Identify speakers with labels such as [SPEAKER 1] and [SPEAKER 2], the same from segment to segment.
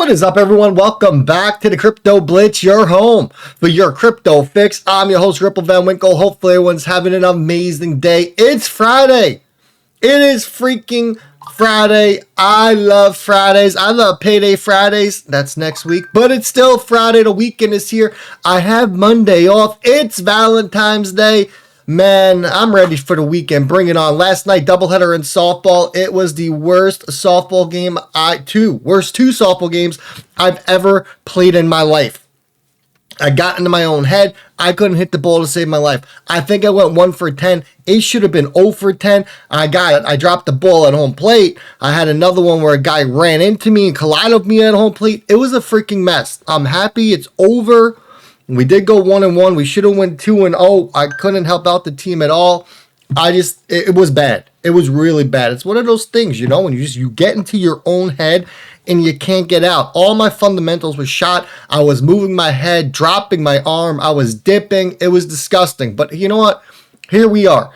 [SPEAKER 1] What is up, everyone? Welcome back to the Crypto Blitz, your home for your crypto fix. I'm your host, Ripple Van Winkle. Hopefully everyone's having an amazing day. It's Friday. It is freaking Friday. I love Fridays. I love payday Fridays. That's next week, but it's still Friday. The weekend is here. I have Monday off. It's Valentine's Day. Man, I'm ready for the weekend. Bring it on. Last night, doubleheader in softball. It was the worst softball game worst two softball games I've ever played in my life. I got into my own head. I couldn't hit the ball to save my life. I think I went 1 for 10. It should have been 0 for 10. I got it. I dropped the ball at home plate. I had another one where a guy ran into me and collided with me at home plate. It was a freaking mess. I'm happy it's over. We did go 1-1. We should have went 2-0. I couldn't help out the team at all. It was bad. It was really bad. It's one of those things, you know, when you get into your own head and you can't get out. All my fundamentals were shot. I was moving my head, dropping my arm. I was dipping. It was disgusting. But you know what? Here we are.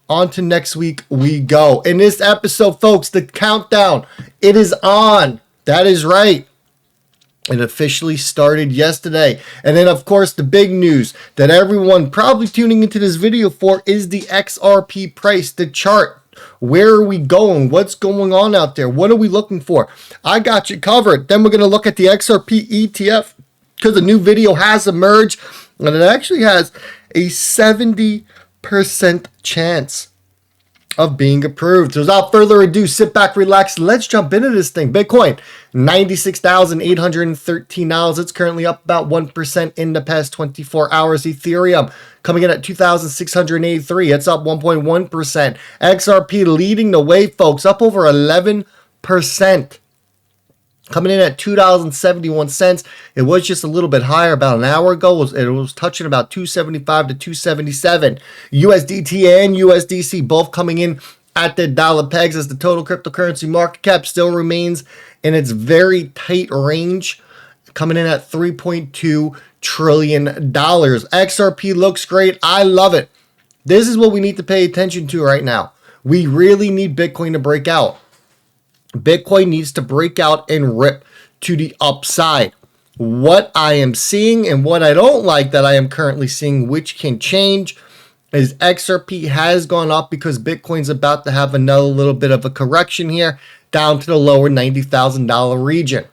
[SPEAKER 1] On to next week we go. In this episode, folks, the countdown, it is on. That is right. It officially started yesterday. And then, of course, the big news that everyone probably tuning into this video for is the XRP price, the chart. Where are we going? What's going on out there? What are we looking for? I got you covered. Then we're going to look at the XRP ETF because a new video has emerged. And it actually has a 70% chance of being approved. So without further ado, sit back, relax. Let's jump into this thing. Bitcoin, $96,813. It's currently up about 1% in the past 24 hours. Ethereum coming in at 2,683. It's up 1.1%. XRP leading the way, folks, up over 11%. Coming in at $2.71. It was just a little bit higher about an hour ago. It was touching about 275 to 277. USDT and USDC both coming in at their dollar pegs as the total cryptocurrency market cap still remains in its very tight range, coming in at $3.2 trillion. XRP looks great. I love it. This is what we need to pay attention to right now. We really need Bitcoin to break out. Bitcoin needs to break out and rip to the upside. What I am seeing and what I don't like that I am currently seeing, which can change, is XRP has gone up because Bitcoin's about to have another little bit of a correction here down to the lower $90,000 region.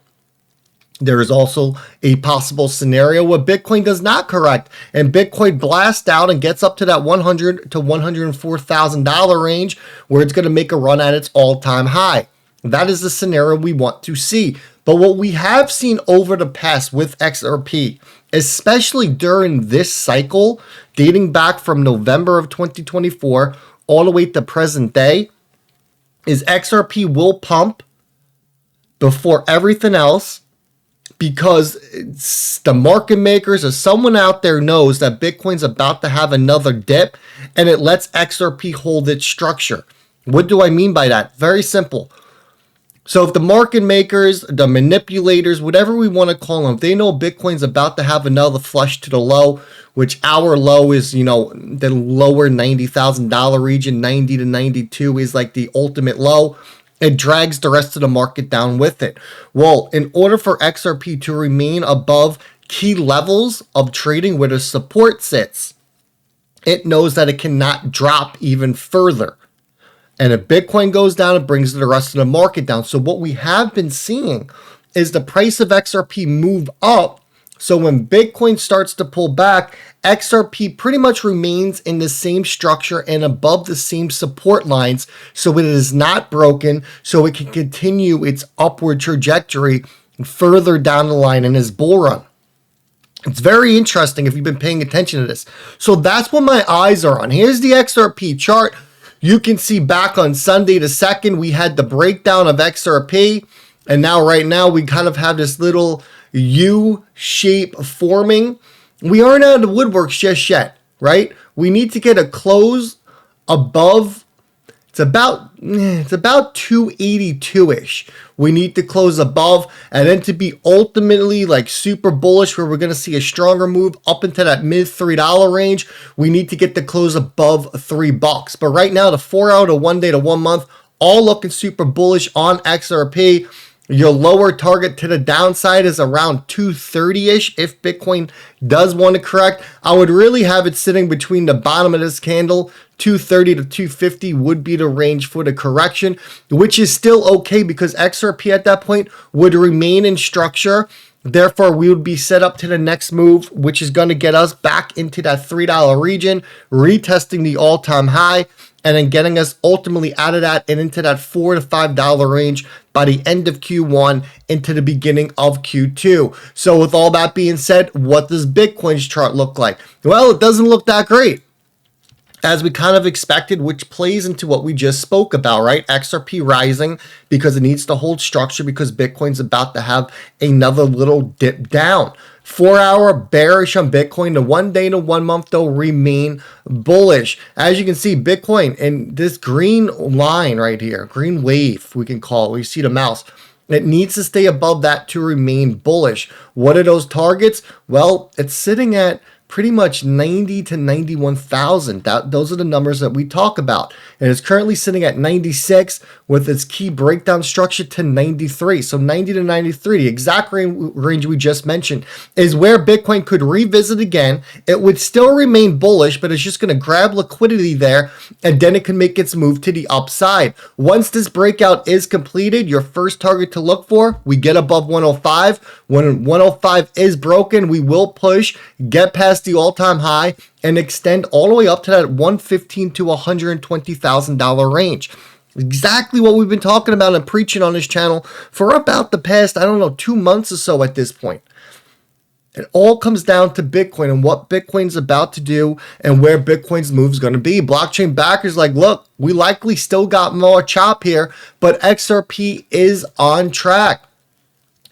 [SPEAKER 1] There is also a possible scenario where Bitcoin does not correct and Bitcoin blasts out and gets up to that $100,000 to $104,000 range where it's going to make a run at its all-time high. That is the scenario we want to see. But what we have seen over the past with XRP, especially during this cycle, dating back from November of 2024 all the way to present day, is XRP will pump before everything else because the market makers or someone out there knows that Bitcoin's about to have another dip and it lets XRP hold its structure. What do I mean by that? Very simple. So if the market makers, the manipulators, whatever we want to call them, if they know Bitcoin's about to have another flush to the low, which our low is, the lower $90,000 region, 90 to 92 is like the ultimate low. It drags the rest of the market down with it. Well, in order for XRP to remain above key levels of trading where the support sits, it knows that it cannot drop even further. And if Bitcoin goes down, it brings the rest of the market down. So what we have been seeing is the price of XRP move up. So when Bitcoin starts to pull back, XRP pretty much remains in the same structure and above the same support lines. So it is not broken, so it can continue its upward trajectory further down the line in this bull run. It's very interesting if you've been paying attention to this. So that's what my eyes are on. Here's the XRP chart. You can see back on Sunday the 2nd, we had the breakdown of XRP. And now right now we kind of have this little U shape forming. We aren't out of the woodworks just yet, right? We need to get a close above. It's about 282-ish. We need to close above and then to be ultimately like super bullish where we're going to see a stronger move up into that mid $3 range. We need to get the close above $3. But right now the 4 hour to 1 day to 1 month all looking super bullish on XRP. Your lower target to the downside is around 230-ish. If Bitcoin does want to correct, I would really have it sitting between the bottom of this candle. 230 to 250 would be the range for the correction, which is still okay because XRP at that point would remain in structure. Therefore, we would be set up to the next move, which is going to get us back into that $3 region, retesting the all-time high, and then getting us ultimately out of that and into that $4 to $5 range by the end of Q1 into the beginning of Q2. So with all that being said, what does Bitcoin's chart look like? Well, it doesn't look that great, as we kind of expected, which plays into what we just spoke about, right? XRP rising because it needs to hold structure because Bitcoin's about to have another little dip down. 4-hour bearish on Bitcoin. The 1 day to 1 month though remain bullish. As you can see, Bitcoin and this green line right here, green wave we can call it. We see the mouse. It needs to stay above that to remain bullish. What are those targets? Well, it's sitting at pretty much 90 to 91,000. Those are the numbers that we talk about. And it's currently sitting at 96 with its key breakdown structure to 93. So 90 to 93, the exact range we just mentioned, is where Bitcoin could revisit again. It would still remain bullish, but it's just going to grab liquidity there, and then it can make its move to the upside. Once this breakout is completed, your first target to look for, we get above 105. When 105 is broken, we will push, get past the all-time high, and extend all the way up to that $115,000 to $120,000 range. Exactly what we've been talking about and preaching on this channel for about the past, 2 months or so at this point. It all comes down to Bitcoin and what Bitcoin's about to do and where Bitcoin's move is going to be. Blockchain backers like, look, we likely still got more chop here, but XRP is on track.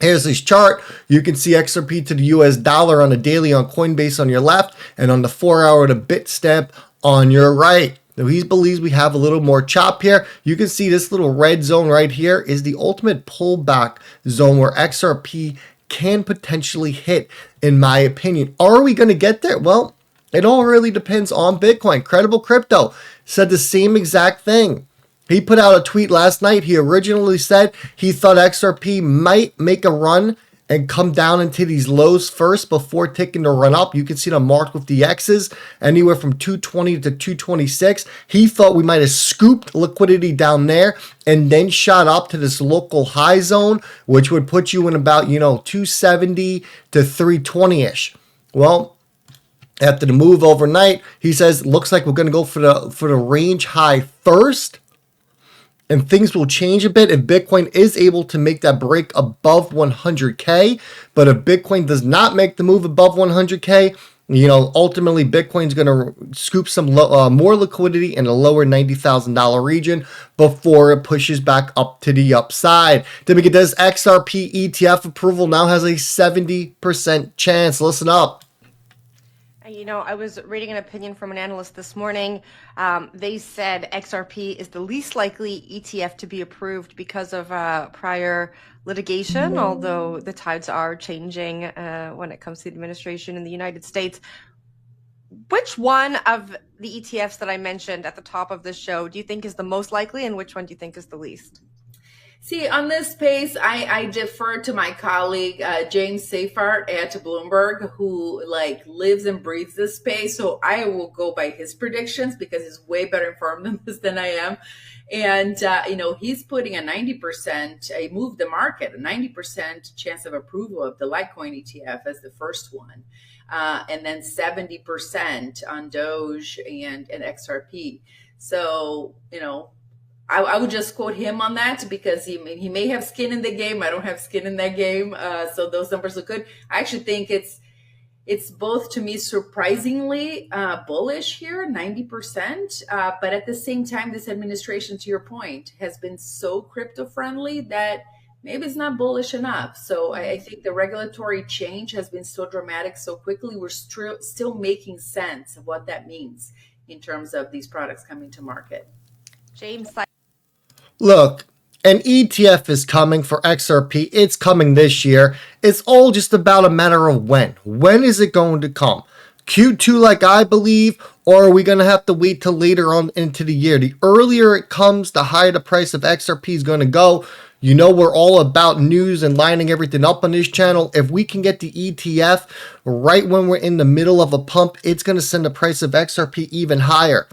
[SPEAKER 1] Here's this chart. You can see XRP to the US dollar on a daily on Coinbase on your left and on the 4-hour to Bitstamp on your right. Now he believes we have a little more chop here. You can see this little red zone right here is the ultimate pullback zone where XRP can potentially hit, in my opinion. Are we going to get there? Well, it all really depends on Bitcoin. Credible Crypto said the same exact thing. He put out a tweet last night. He originally said he thought XRP might make a run and come down into these lows first before taking the run up. You can see them marked with the X's, anywhere from 220 to 226. He thought we might have scooped liquidity down there and then shot up to this local high zone, which would put you in about, 270 to 320-ish. Well, after the move overnight, he says, looks like we're going to go for the range high first. And things will change a bit if Bitcoin is able to make that break above 100K. But if Bitcoin does not make the move above 100K, ultimately Bitcoin's going to scoop some more liquidity in a lower $90,000 region before it pushes back up to the upside. To make it this XRP ETF approval now has a 70% chance. Listen up.
[SPEAKER 2] I was reading an opinion from an analyst this morning. They said XRP is the least likely ETF to be approved because of prior litigation, although the tides are changing when it comes to the administration in the United States. Which one of the ETFs that I mentioned at the top of this show do you think is the most likely, and which one do you think is the least?
[SPEAKER 3] See, on this space, I defer to my colleague, James Seyfarth at Bloomberg, who lives and breathes this space. So I will go by his predictions because he's way better informed than this than I am. And, he's putting a 90%, he moved the market, a 90% chance of approval of the Litecoin ETF as the first one. And then 70% on Doge and XRP. So, I would just quote him on that because he may have skin in the game. I don't have skin in that game. So those numbers look good. I actually think it's both, to me, surprisingly bullish here, 90%. But at the same time, this administration, to your point, has been so crypto friendly that maybe it's not bullish enough. So I think the regulatory change has been so dramatic so quickly. We're still making sense of what that means in terms of these products coming to market.
[SPEAKER 2] James.
[SPEAKER 1] Look, an ETF is coming for XRP. It's coming this year. It's all just about a matter of when. When is it going to come? Q2 like I believe, or are we going to have to wait till later on into the year? The earlier it comes, the higher the price of XRP is going to go. You know we're all about news and lining everything up on this channel. If we can get the ETF right when we're in the middle of a pump, it's going to send the price of XRP even higher.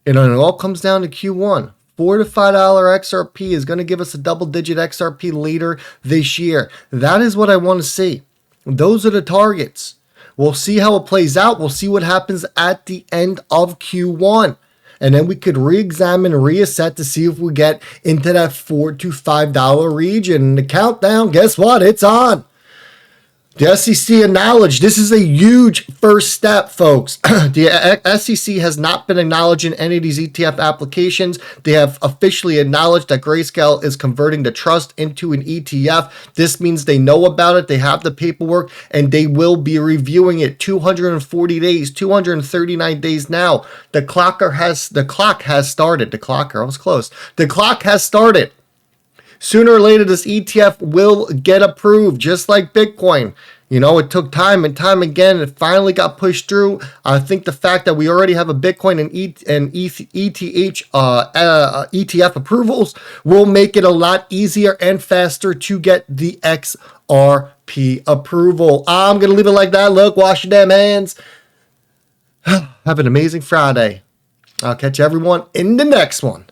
[SPEAKER 1] And it all comes down to Q1. $4 to $5 XRP is going to give us a double-digit XRP later this year. That is what I want to see. Those are the targets. We'll see how it plays out. We'll see what happens at the end of Q1. And then we could re-examine, reassess to see if we get into that $4 to $5 region. And the countdown, guess what? It's on. The SEC acknowledged this is a huge first step, folks. The SEC has not been acknowledging any of these ETF applications. They have officially acknowledged that Grayscale is converting the trust into an ETF. This means they know about it, they have the paperwork, and they will be reviewing it. 240 days, 239 days now. The clock has started. The clock has started. Sooner or later, this ETF will get approved, just like Bitcoin. You know, it took time and time again. It finally got pushed through. I think the fact that we already have a Bitcoin and ETF approvals will make it a lot easier and faster to get the XRP approval. I'm going to leave it like that. Look, wash your damn hands. Have an amazing Friday. I'll catch everyone in the next one.